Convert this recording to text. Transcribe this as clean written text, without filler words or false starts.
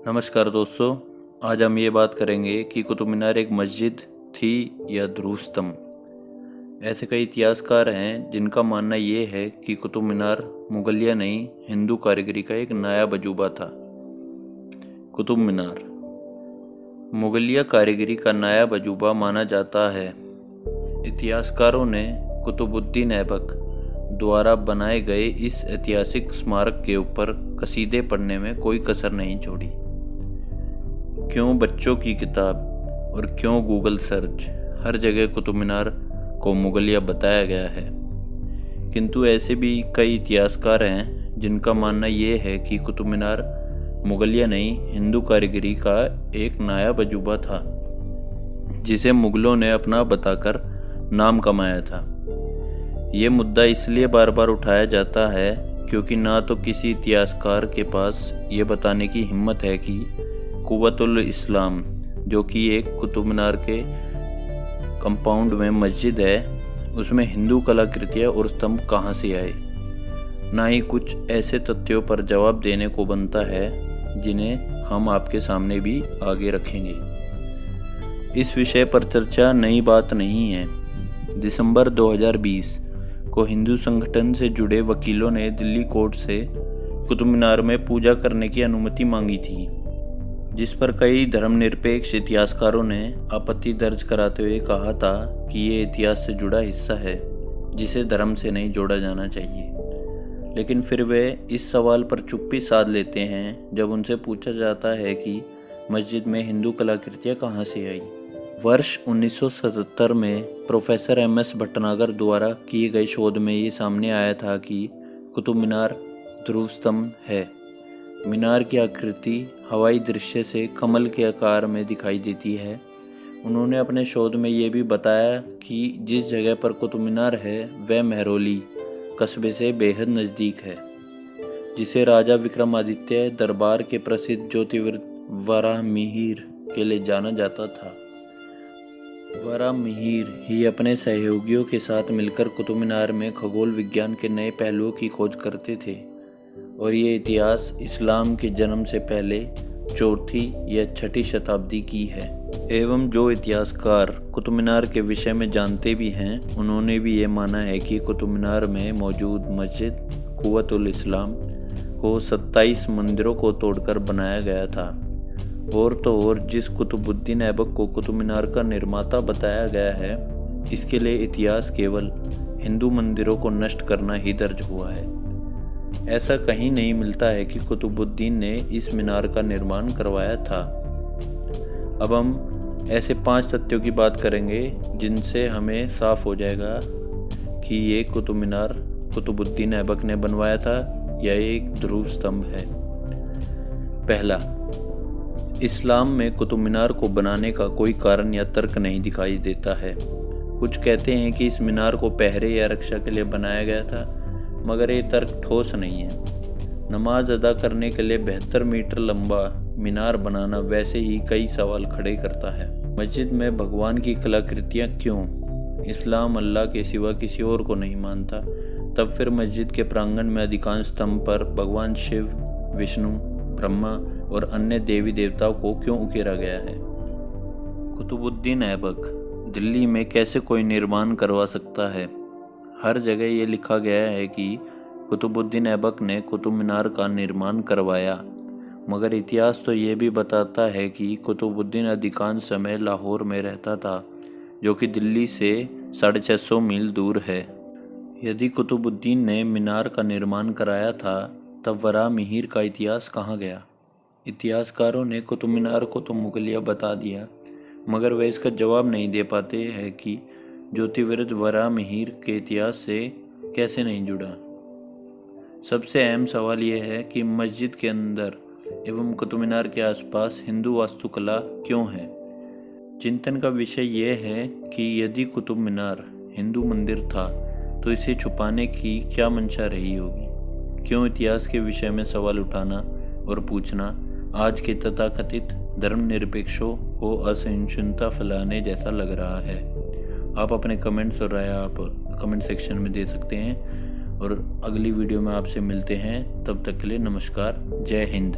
नमस्कार दोस्तों, आज हम ये बात करेंगे कि कुतुब मीनार एक मस्जिद थी या ध्रुव स्तंभ। ऐसे कई इतिहासकार हैं जिनका मानना ये है कि कुतुब मीनार मुगलिया नहीं हिंदू कारीगरी का एक नया अजूबा था। कुतुब मीनार मुगलिया कारीगरी का नया अजूबा माना जाता है। इतिहासकारों ने कुतुबुद्दीन ऐबक द्वारा बनाए गए इस ऐतिहासिक स्मारक के ऊपर कसीदे पढ़ने में कोई कसर नहीं छोड़ी। क्यों बच्चों की किताब और क्यों गूगल सर्च, हर जगह कुतुब मीनार को मुगलिया बताया गया है। किंतु ऐसे भी कई इतिहासकार हैं जिनका मानना ये है कि कुतुब मीनार मुगलिया नहीं हिंदू कारीगरी का एक नायाब अजूबा था, जिसे मुगलों ने अपना बताकर नाम कमाया था। ये मुद्दा इसलिए बार बार उठाया जाता है क्योंकि ना तो किसी इतिहासकार के पास ये बताने की हिम्मत है कि कुव्वतुल इस्लाम, जो कि एक कुतुब मीनार के कंपाउंड में मस्जिद है, उसमें हिंदू कलाकृतियाँ और स्तंभ कहाँ से आए। ना ही कुछ ऐसे तथ्यों पर जवाब देने को बनता है जिन्हें हम आपके सामने भी आगे रखेंगे। इस विषय पर चर्चा नई बात नहीं है। दिसंबर 2020 को हिंदू संगठन से जुड़े वकीलों ने दिल्ली कोर्ट से कुतुब मीनार में पूजा करने की अनुमति मांगी थी, जिस पर कई धर्मनिरपेक्ष इतिहासकारों ने आपत्ति दर्ज कराते हुए कहा था कि ये इतिहास से जुड़ा हिस्सा है जिसे धर्म से नहीं जोड़ा जाना चाहिए। लेकिन फिर वे इस सवाल पर चुप्पी साध लेते हैं जब उनसे पूछा जाता है कि मस्जिद में हिंदू कलाकृतियाँ कहाँ से आई। वर्ष 1977 में प्रोफेसर MS भटनागर द्वारा किए गए शोध में ये सामने आया था कि कुतुब मीनार ध्रुव स्तंभ है। मीनार की आकृति हवाई दृश्य से कमल के आकार में दिखाई देती है। उन्होंने अपने शोध में ये भी बताया कि जिस जगह पर कुतुब मीनार है वह महरौली कस्बे से बेहद नज़दीक है, जिसे राजा विक्रमादित्य दरबार के प्रसिद्ध ज्योतिर्विद वराहमिहिर के लिए जाना जाता था। वराहमिहिर ही अपने सहयोगियों के साथ मिलकर कुतुब मीनार में खगोल विज्ञान के नए पहलुओं की खोज करते थे, और ये इतिहास इस्लाम के जन्म से पहले चौथी या छठी शताब्दी की है। एवं जो इतिहासकार कुतुब मीनार के विषय में जानते भी हैं, उन्होंने भी ये माना है कि कुतुब मीनार में मौजूद मस्जिद कुव्वतुल इस्लाम को 27 मंदिरों को तोड़कर बनाया गया था। और तो और जिस कुतुबुद्दीन ऐबक को कुतुब मीनार का निर्माता बताया गया है, इसके लिए इतिहास केवल हिंदू मंदिरों को नष्ट करना ही दर्ज हुआ है। ऐसा कहीं नहीं मिलता है कि कुतुबुद्दीन ने इस मीनार का निर्माण करवाया था। अब हम ऐसे 5 तथ्यों की बात करेंगे जिनसे हमें साफ हो जाएगा कि ये कुतुब मीनार कुतुबुद्दीन ऐबक ने बनवाया था या एक ध्रुव स्तंभ है। पहला, इस्लाम में कुतुब मीनार को बनाने का कोई कारण या तर्क नहीं दिखाई देता है। कुछ कहते हैं कि इस मीनार को पहरे या रक्षा के लिए बनाया गया था, मगर ये तर्क ठोस नहीं है। नमाज अदा करने के लिए 72 मीटर लंबा मीनार बनाना वैसे ही कई सवाल खड़े करता है। मस्जिद में भगवान की कलाकृतियाँ क्यों? इस्लाम अल्लाह के सिवा किसी और को नहीं मानता, तब फिर मस्जिद के प्रांगण में अधिकांश स्तंभ पर भगवान शिव, विष्णु, ब्रह्मा और अन्य देवी देवताओं को क्यों उकेरा गया है? कुतुबुद्दीन ऐबक दिल्ली में कैसे कोई निर्माण करवा सकता है? हर जगह ये लिखा गया है कि कुतुबुद्दीन ऐबक ने कुतुब मीनार का निर्माण करवाया, मगर इतिहास तो ये भी बताता है कि कुतुबुद्दीन अधिकांश समय लाहौर में रहता था, जो कि दिल्ली से 650 मील दूर है। यदि कुतुबुद्दीन ने मीनार का निर्माण कराया था, तब वराहमिहिर का इतिहास कहाँ गया? इतिहासकारों ने कुतुब मीनार को तो मुगलिया बता दिया, मगर वे इसका जवाब नहीं दे पाते हैं कि ज्योतिर्विद वराहमिहिर के इतिहास से कैसे नहीं जुड़ा। सबसे अहम सवाल यह है कि मस्जिद के अंदर एवं कुतुब मीनार के आसपास हिंदू वास्तुकला क्यों है। चिंतन का विषय यह है कि यदि कुतुब मीनार हिंदू मंदिर था तो इसे छुपाने की क्या मंशा रही होगी। क्यों इतिहास के विषय में सवाल उठाना और पूछना आज के तथाकथित धर्मनिरपेक्षों को असहिष्णुता फैलाने जैसा लग रहा है। आप अपने कमेंट्स और राय आप कमेंट सेक्शन में दे सकते हैं। और अगली वीडियो में आपसे मिलते हैं। तब तक के लिए नमस्कार, जय हिंद।